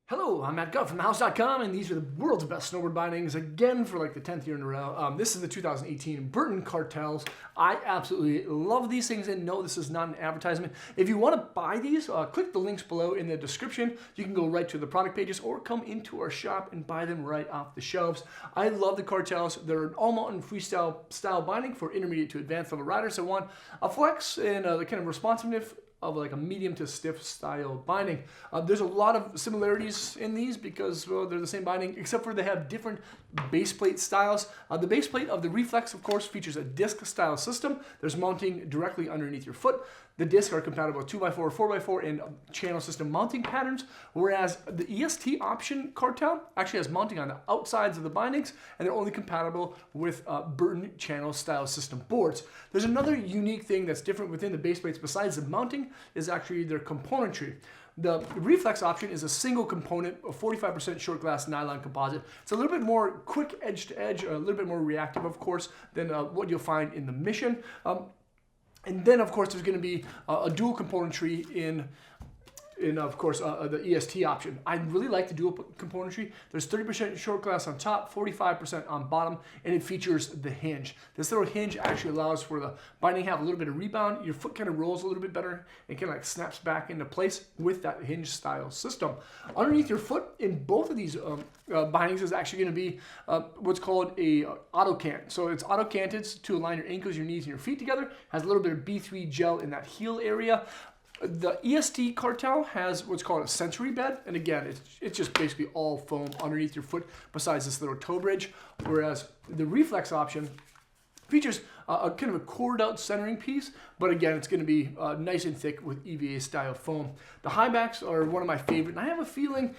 Hello, I'm Matt Gutt from thehouse.com, and these are the world's best snowboard bindings again for like the 10th year in a row. This is the 2018 Burton Cartels. I absolutely love these things, and no, this is not an advertisement. If you want to buy these, click the links below in the description. You can go right to the product pages or come into our shop and buy them right off the shelves. I love the Cartels. They're an all-mountain freestyle style binding for intermediate to advanced level riders that want a flex and the kind of responsiveness of like a medium to stiff style binding. There's a lot of similarities in these because, well, they're the same binding, except for they have different base plate styles. The base plate of the Reflex, of course, features a disc style system. There's mounting directly underneath your foot. The discs are compatible with 2x4, 4x4, and channel system mounting patterns, whereas the EST option Cartel actually has mounting on the outsides of the bindings, and they're only compatible with Burton channel style system boards. There's another unique thing that's different within the base plates besides the mounting is actually their componentry. The Reflex option is a single component of 45% short glass nylon composite. It's a little bit more quick edge to edge, a little bit more reactive, of course, than what you'll find in the Mission. And then, of course, there's going to be a dual componentry in of course, the EST option. I really like the dual componentry. There's 30% short glass on top, 45% on bottom, and it features the hinge. This little hinge actually allows for the binding to have a little bit of rebound. Your foot kind of rolls a little bit better and kind of like snaps back into place with that hinge style system. Underneath your foot in both of these bindings is actually going to be what's called a auto cant. So it's auto canted to align your ankles, your knees, and your feet together. Has a little bit of B3 gel in that heel area. The EST Cartel has what's called a sensory bed, and again, it's just basically all foam underneath your foot besides this little toe bridge, whereas the Reflex option features a kind of a cored out centering piece, but again, it's going to be nice and thick with EVA style foam. The high backs are one of my favorite, and I have a feeling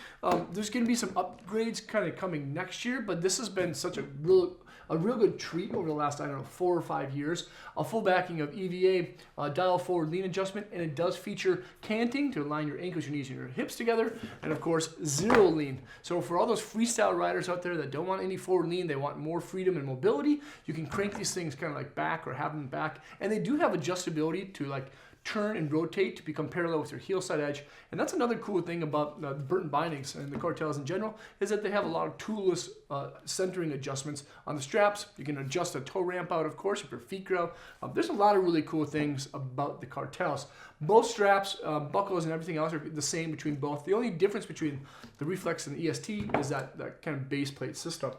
there's going to be some upgrades kind of coming next year, but this has been such a real good treat over the last, I don't know, 4 or 5 years. A full backing of EVA, dial forward lean adjustment, and it does feature canting to align your ankles, your knees, and your hips together, and of course, zero lean. So for all those freestyle riders out there that don't want any forward lean, they want more freedom and mobility, you can crank these things kind of like back or have them back, and they do have adjustability to like turn and rotate to become parallel with your heel side edge. And that's another cool thing about the Burton bindings and the Cartels in general, is that they have a lot of toolless centering adjustments on the straps. You can adjust a toe ramp out, of course, if your feet grow. There's a lot of really cool things about the Cartels. Both straps, buckles, and everything else are the same between both. The only difference between the Reflex and the EST is that kind of base plate system.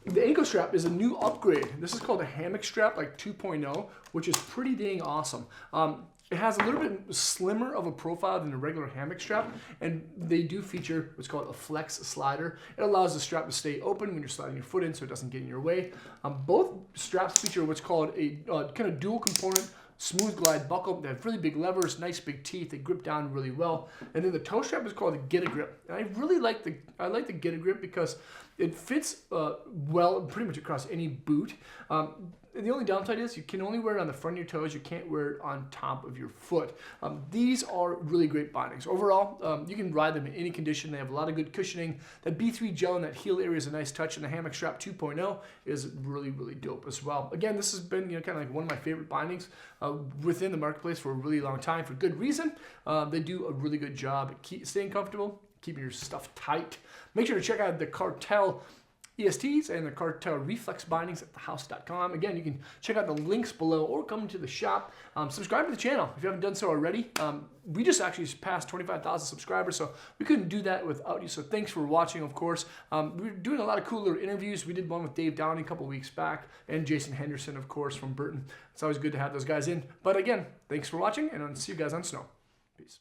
The ankle strap is a new upgrade. This is called a Hammock Strap, like 2.0, which is pretty dang awesome. It has a little bit slimmer of a profile than the regular hammock strap, and they do feature what's called a flex slider. It allows the strap to stay open when you're sliding your foot in so it doesn't get in your way. Both straps feature what's called a kind of dual component smooth glide buckle. They have really big levers, nice big teeth. They grip down really well. And then the toe strap is called a Get a Grip. And I really like the Get a Grip because it fits well pretty much across any boot. And the only downside is you can only wear it on the front of your toes. You can't wear it on top of your foot. These are really great bindings. Overall, you can ride them in any condition. They have a lot of good cushioning. That B3 gel in that heel area is a nice touch, and the Hammock Strap 2.0 is really, really dope as well. Again, this has been kind of like one of my favorite bindings within the marketplace for a really long time for good reason. They do a really good job at staying comfortable, keeping your stuff tight. Make sure to check out the Cartel ESTs and the Cartel Reflex bindings at thehouse.com. Again, you can check out the links below or come to the shop. Subscribe to the channel if you haven't done so already. We just actually passed 25,000 subscribers, so we couldn't do that without you. So thanks for watching, of course. We're doing a lot of cool little interviews. We did one with Dave Downey a couple weeks back, and Jason Henderson, of course, from Burton. It's always good to have those guys in. But again, thanks for watching, and I'll see you guys on snow. Peace.